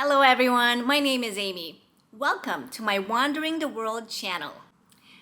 Hello everyone, my name is Amy. Welcome to my Wandering the World channel.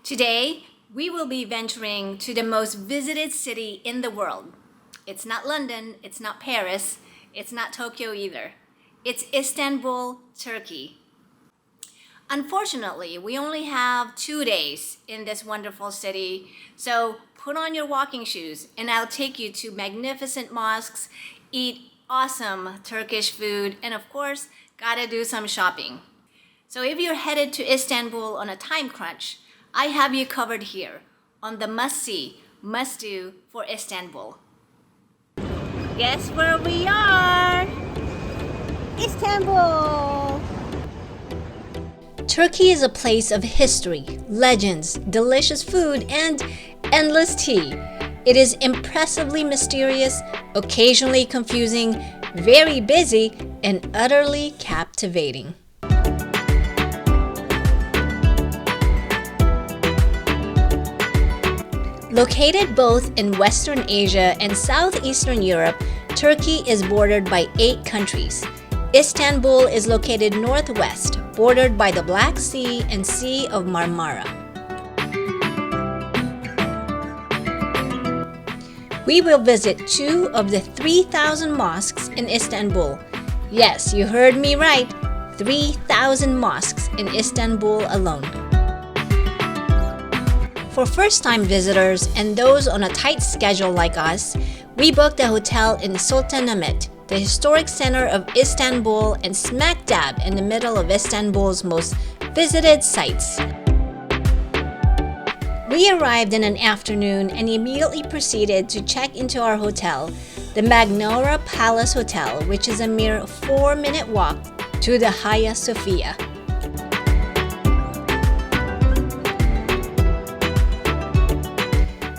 Today, we will be venturing to the most visited city in the world. It's not London, it's not Paris, it's not Tokyo either. It's Istanbul, Turkey. Unfortunately, we only have 2 days in this wonderful city, so put on your walking shoes and I'll take you to magnificent mosques, eat awesome Turkish food, and of course, gotta do some shopping. So if you're headed to Istanbul on a time crunch, I have you covered here on the must-see, must-do for Istanbul. Guess where we are? Istanbul! Turkey is a place of history, legends, delicious food, and endless tea. It is impressively mysterious, occasionally confusing, very busy, and utterly captivating. Located both in Western Asia and Southeastern Europe, Turkey is bordered by 8 countries. Istanbul is located northwest, bordered by the Black Sea and Sea of Marmara. We will visit 2 of the 3,000 mosques in Istanbul. Yes, you heard me right, 3,000 mosques in Istanbul alone. For first-time visitors and those on a tight schedule like us, we booked a hotel in Sultanahmet, the historic center of Istanbul and smack dab in the middle of Istanbul's most visited sites. We arrived in an afternoon and immediately proceeded to check into our hotel, the Magnora Palace Hotel, which is a mere 4-minute walk to the Hagia Sophia.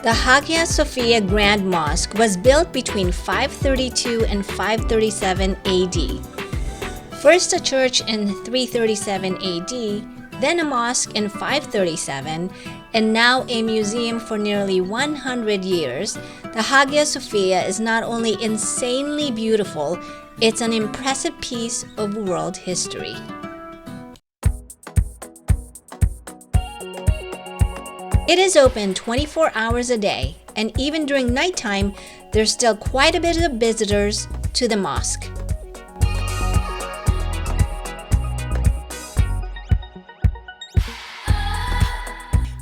The Hagia Sophia Grand Mosque was built between 532 and 537 AD. First a church in 337 AD, then a mosque in 537, and now a museum for nearly 100 years, the Hagia Sophia is not only insanely beautiful, it's an impressive piece of world history. It is open 24 hours a day, and even during nighttime, there's still quite a bit of visitors to the mosque.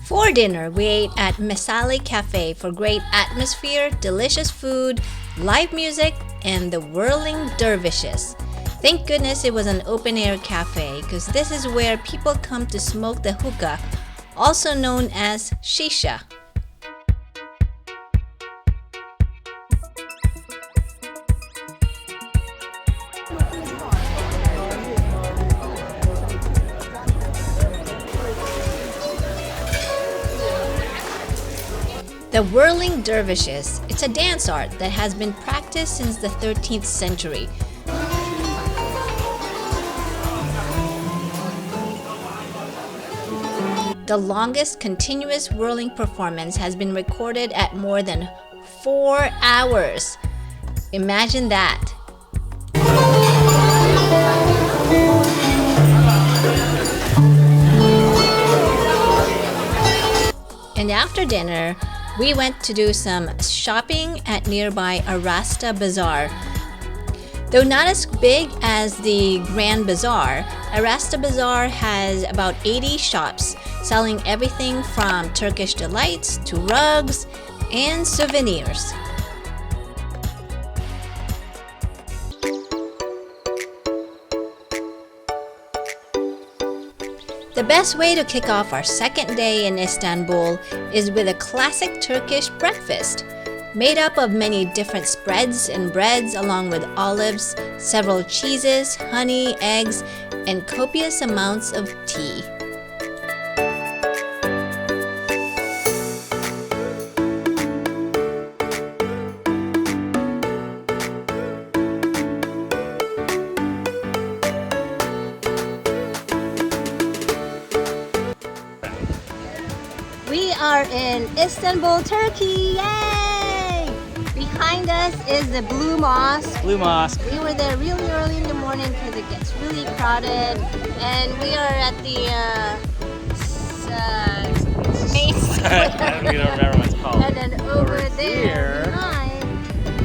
For dinner, we ate at Mesali Cafe for great atmosphere, delicious food, live music, and the whirling dervishes. Thank goodness it was an open-air cafe, because this is where people come to smoke the hookah, also known as shisha. The whirling dervishes, it's a dance art that has been practiced since the 13th century. The longest continuous whirling performance has been recorded at more than 4 hours. Imagine that. And after dinner, we went to do some shopping at nearby Arasta Bazaar. Though not as big as the Grand Bazaar, Arasta Bazaar has about 80 shops selling everything from Turkish delights to rugs and souvenirs. The best way to kick off our second day in Istanbul is with a classic Turkish breakfast, made up of many different spreads and breads along with olives, several cheeses, honey, eggs, and copious amounts of tea. We are in Istanbul, Turkey! Yay! Behind behind us is the Blue Mosque. Blue Mosque. We were there really early in the morning because it gets really crowded. And we are at the main square. We don't remember what it's called. And then over there here behind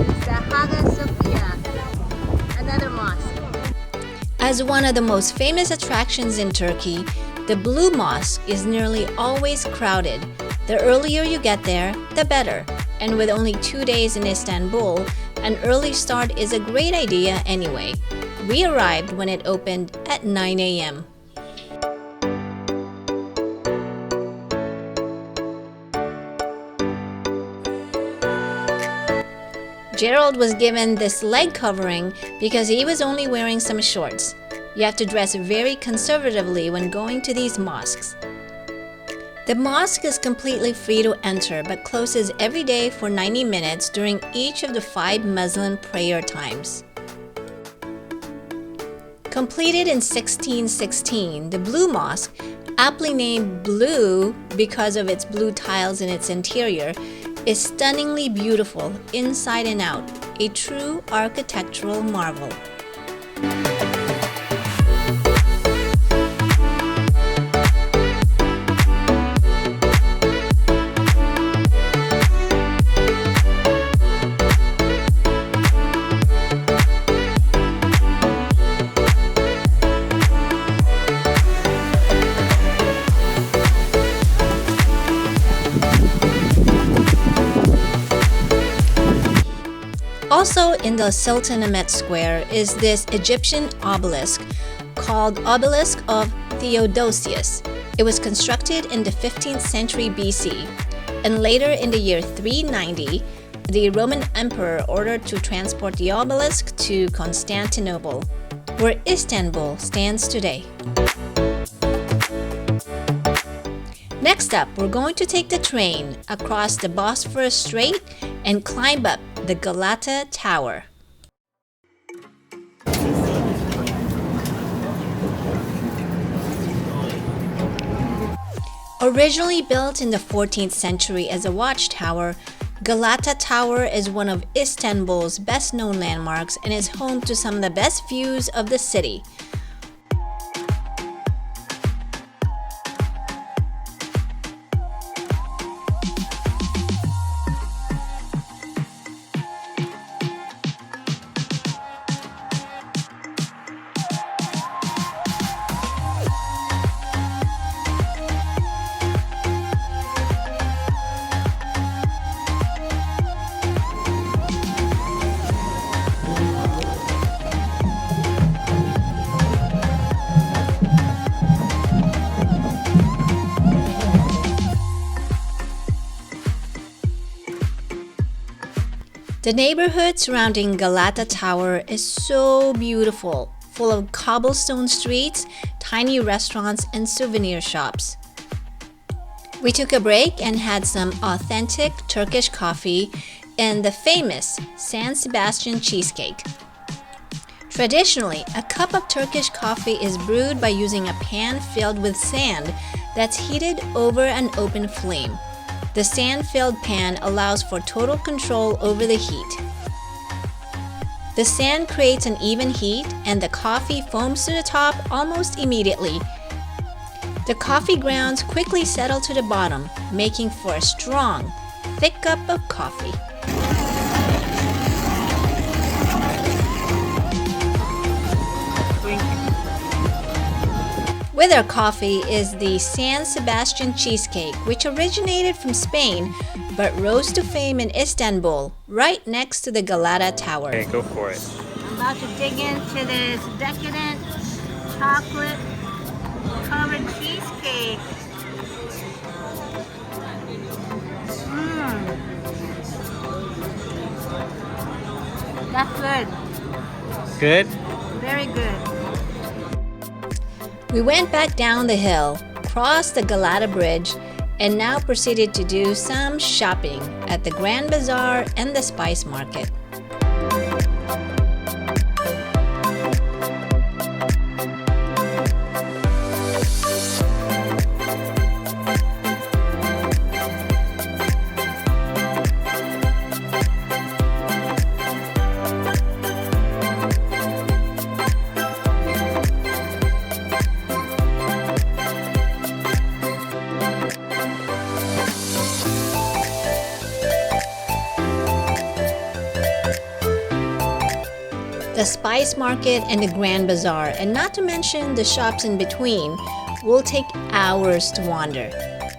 is the Hagia Sophia, another mosque. As one of the most famous attractions in Turkey, the Blue Mosque is nearly always crowded. The earlier you get there, the better. And with only 2 days in Istanbul, an early start is a great idea anyway. We arrived when it opened at 9 a.m. Gerald was given this leg covering because he was only wearing some shorts. You have to dress very conservatively when going to these mosques. The mosque is completely free to enter but closes every day for 90 minutes during each of the 5 Muslim prayer times. Completed in 1616, the Blue Mosque, aptly named Blue because of its blue tiles in its interior, is stunningly beautiful inside and out, a true architectural marvel. Also in the Sultanahmet Square is this Egyptian obelisk called Obelisk of Theodosius. It was constructed in the 15th century BC, and later in the year 390, the Roman emperor ordered to transport the obelisk to Constantinople, where Istanbul stands today. Next up, we're going to take the train across the Bosphorus Strait and climb up the Galata Tower. Originally built in the 14th century as a watchtower, Galata Tower is one of Istanbul's best-known landmarks and is home to some of the best views of the city. The neighborhood surrounding Galata Tower is so beautiful, full of cobblestone streets, tiny restaurants, and souvenir shops. We took a break and had some authentic Turkish coffee and the famous San Sebastian cheesecake. Traditionally, a cup of Turkish coffee is brewed by using a pan filled with sand that's heated over an open flame. The sand-filled pan allows for total control over the heat. The sand creates an even heat and the coffee foams to the top almost immediately. The coffee grounds quickly settle to the bottom, making for a strong, thick cup of coffee. With our coffee is the San Sebastian cheesecake, which originated from Spain but rose to fame in Istanbul, right next to the Galata Tower. Okay, go for it. I'm about to dig into this decadent chocolate covered cheesecake. That's good. Good? Very good. We went back down the hill, crossed the Galata Bridge, and now proceeded to do some shopping at the Grand Bazaar and the Spice Market. the Spice Market, and the Grand Bazaar, and not to mention the shops in between, will take hours to wander.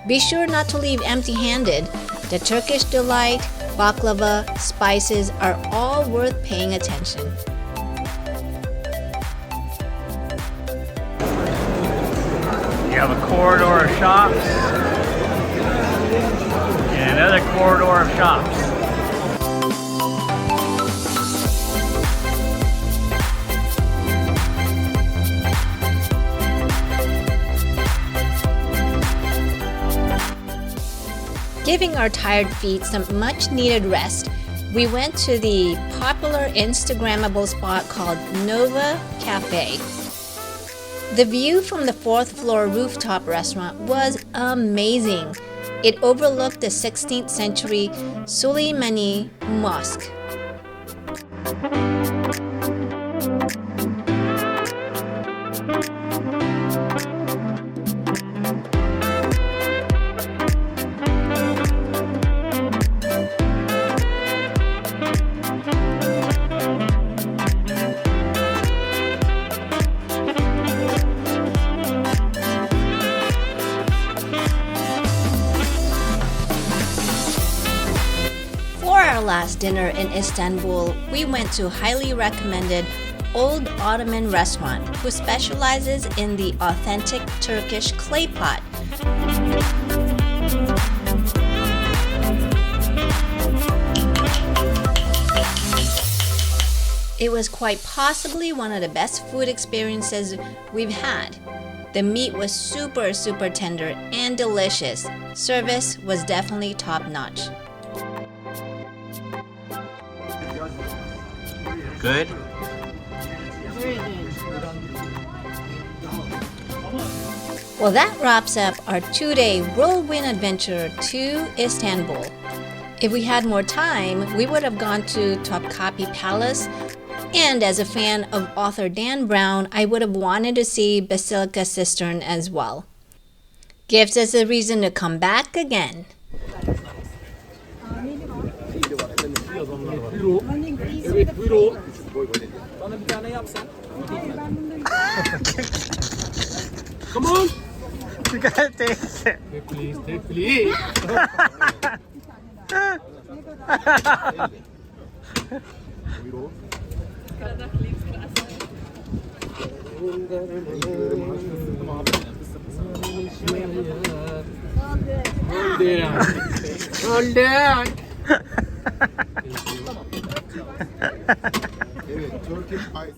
Be sure not to leave empty-handed. The Turkish delight, baklava, spices are all worth paying attention. You have a corridor of shops and another corridor of shops. Giving our tired feet some much needed rest, we went to the popular Instagrammable spot called Nova Cafe. The view from the 4th floor rooftop restaurant was amazing. It overlooked the 16th century Suleymani Mosque. Last dinner in Istanbul, we went to highly recommended Old Ottoman restaurant who specializes in the authentic Turkish clay pot. It was quite possibly one of the best food experiences we've had. The meat was super tender and delicious. Service was definitely top-notch. Good? Well, that wraps up our 2-day whirlwind adventure to Istanbul. If we had more time, we would have gone to Topkapi Palace, and as a fan of author Dan Brown, I would have wanted to see Basilica Cistern as well. Gives us a reason to come back again. Evet buyur o. Bana bir tane yapsan. Come on. You gotta take it. Take please, take please. Buyur o. Hold on. Evet, Turkish ice.